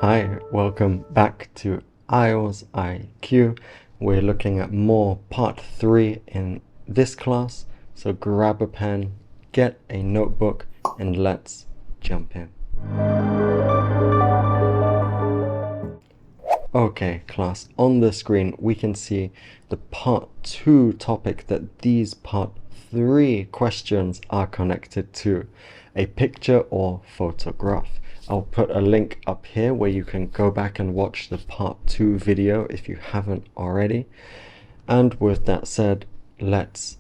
Hi, welcome back to IELTS IQ. We're looking at more part 3 in this class, so grab a pen, get a notebook, and let's jump in. Okay, class, on the screen we can see the part 2 topic that these part 3 questions are connected to, a picture or photograph. I'll put a link up here where you can go back and watch the part 2 video if you haven't already. And with that said, let's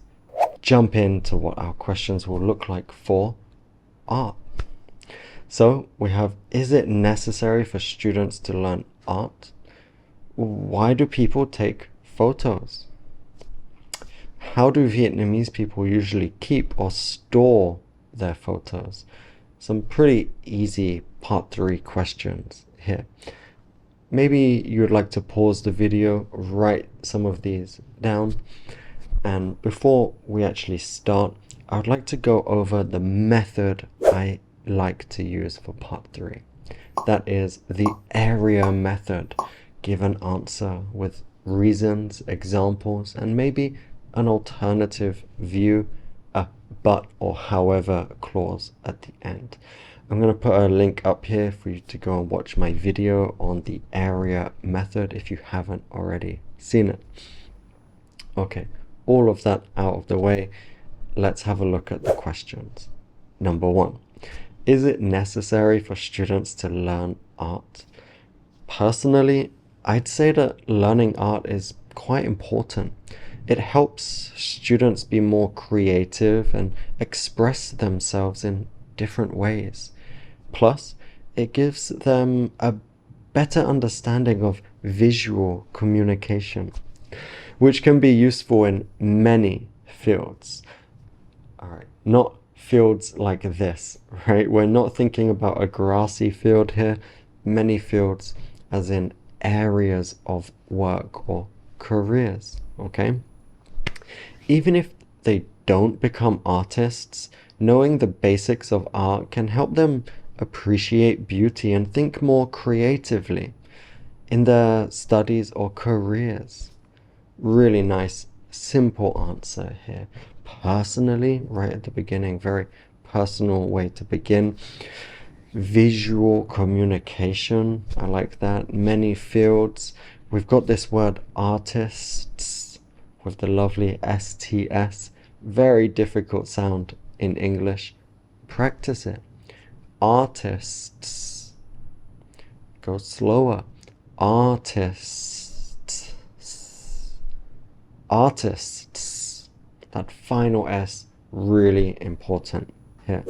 jump into what our questions will look like for art. So we have, is it necessary for students to learn art? Why do people take photos? How do Vietnamese people usually keep or store their photos? Some pretty easy part 3 questions here. Maybe you'd like to pause the video, write some of these down, and before we actually start, I would like to go over the method I like to use for part 3. That is the area method. Give an answer with reasons, examples, and maybe an alternative view, a but or however clause at the end. I'm going to put a link up here for you to go and watch my video on the area method if you haven't already seen it. Okay, all of that out of the way, let's have a look at the questions. Number 1, is it necessary for students to learn art? Personally, I'd say that learning art is quite important. It helps students be more creative and express themselves in different ways. Plus, it gives them a better understanding of visual communication, which can be useful in many fields. All right, not fields like this, right? We're not thinking about a grassy field here. Many fields as in areas of work or careers, okay? Even if they don't become artists, knowing the basics of art can help them appreciate beauty and think more creatively in their studies or careers. Really nice, simple answer here. Personally, right at the beginning, very personal way to begin. Visual communication, I like that. Many fields. We've got this word artists with the lovely STS. Very difficult sound in English. Practice it. Artists. Go slower. Artists. Artists. That final S, really important here.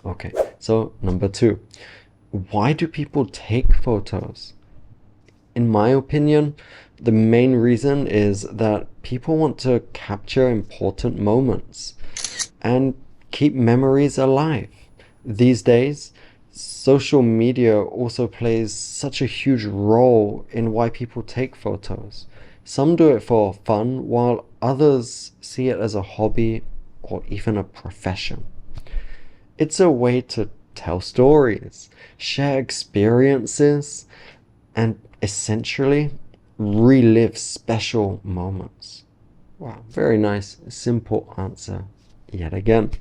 Okay, so number 2, why do people take photos? In my opinion, the main reason is that people want to capture important moments and keep memories alive. These days, social media also plays such a huge role in why people take photos. Some do it for fun, while others see it as a hobby or even a profession. It's a way to tell stories, share experiences, and essentially relive special moments. Wow, very nice, simple answer yet again.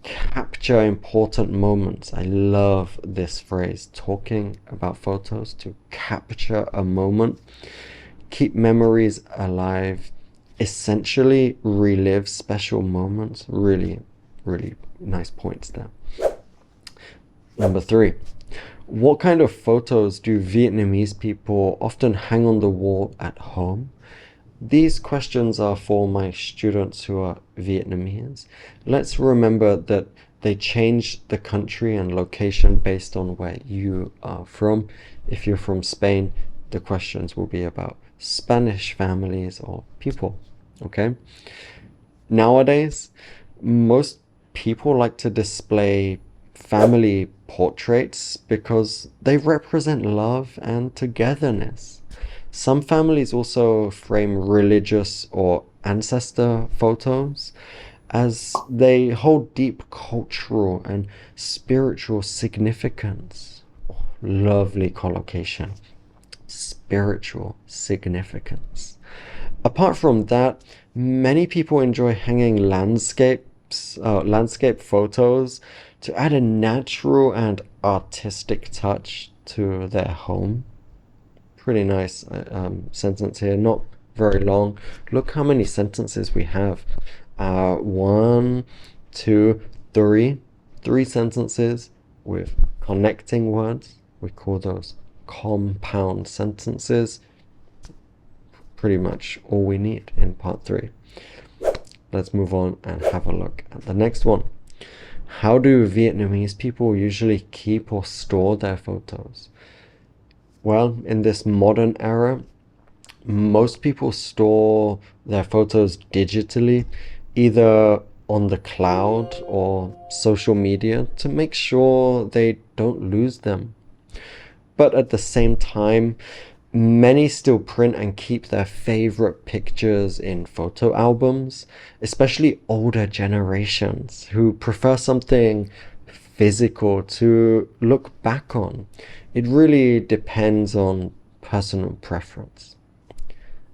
Capture important moments. I love this phrase, talking about photos to capture a moment. Keep memories alive, essentially relive special moments. Really nice points there. Number 3, what kind of photos do Vietnamese people often hang on the wall at home? These questions are for my students who are Vietnamese. Let's remember that they change the country and location based on where you are from. If you're from Spain, the questions will be about Spanish families or people, okay? Nowadays, most people like to display family portraits because they represent love and togetherness. Some families also frame religious or ancestor photos as they hold deep cultural and spiritual significance. lovely collocation. Spiritual significance. Apart from that, many people enjoy hanging landscape photos to add a natural and artistic touch to their home. Pretty nice sentence here, not very long. Look how many sentences we have. 1, 2, 3. 3 sentences with connecting words. We call those compound sentences. Pretty much all we need in part 3. Let's move on and have a look at the next one. How do Vietnamese people usually keep or store their photos? Well, in this modern era, most people store their photos digitally, either on the cloud or social media, to make sure they don't lose them. But at the same time, many still print and keep their favorite pictures in photo albums, especially older generations who prefer something physical to look back on. It really depends on personal preference.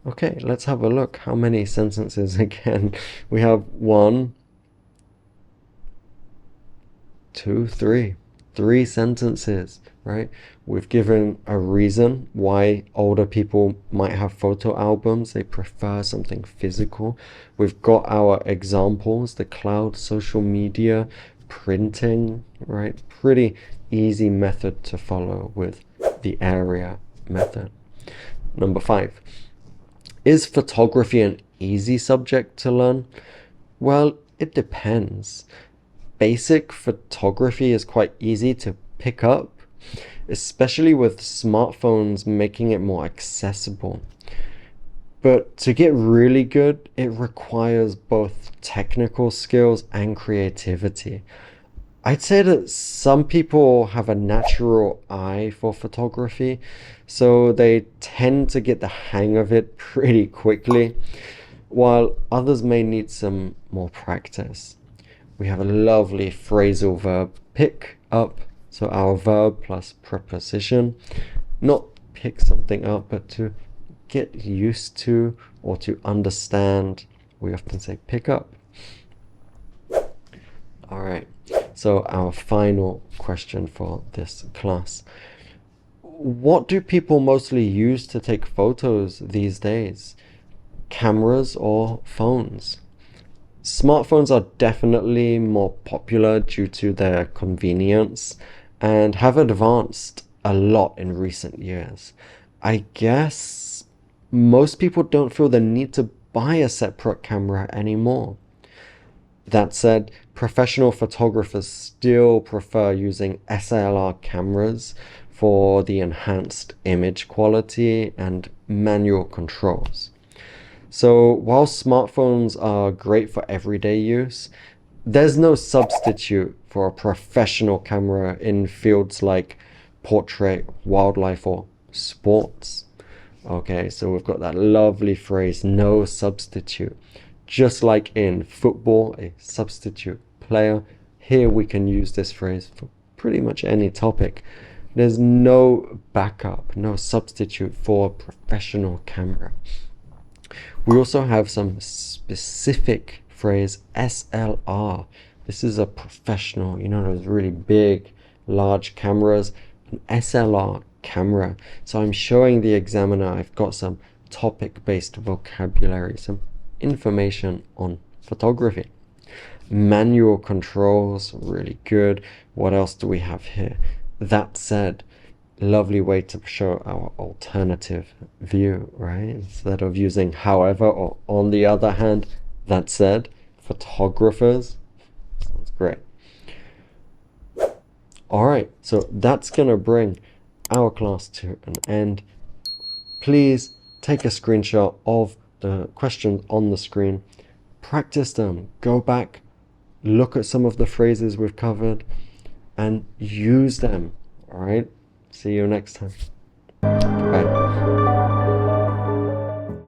Okay, let's have a look. How many sentences again? We have 1, 2, 3. 3 sentences, right? We've given a reason why older people might have photo albums. They prefer something physical. We've got our examples, the cloud, social media, printing, right? Pretty easy method to follow with the area method. Number 5. Is photography an easy subject to learn? Well, it depends. Basic photography is quite easy to pick up, especially with smartphones making it more accessible. But to get really good, it requires both technical skills and creativity. I'd say that some people have a natural eye for photography, so they tend to get the hang of it pretty quickly, while others may need some more practice. We have a lovely phrasal verb, pick up, so our verb plus preposition, not pick something up, but to get used to or to understand. We often say pick up. All right, so our final question for this class. What do people mostly use to take photos these days? Cameras or phones? Smartphones are definitely more popular due to their convenience and have advanced a lot in recent years. I guess most people don't feel the need to buy a separate camera anymore. That said, professional photographers still prefer using SLR cameras for the enhanced image quality and manual controls. So while smartphones are great for everyday use, there's no substitute for a professional camera in fields like portrait, wildlife, or sports. Okay, so we've got that lovely phrase, no substitute. Just like in football, a substitute player, here we can use this phrase for pretty much any topic. There's no backup, no substitute for a professional camera. We also have some specific phrase, SLR. This is a professional, you know, those really big, large cameras, an SLR camera. So I'm showing the examiner I've got some topic-based vocabulary, some information on photography. Manual controls, really good. What else do we have here? That said, lovely way to show our alternative view, right? Instead of using however or on the other hand, that said, photographers. Sounds great. All right, so that's gonna bring our class to an end. Please take a screenshot of the questions on the screen, practice them, go back, look at some of the phrases we've covered, and use them. All right, see you next time. Bye.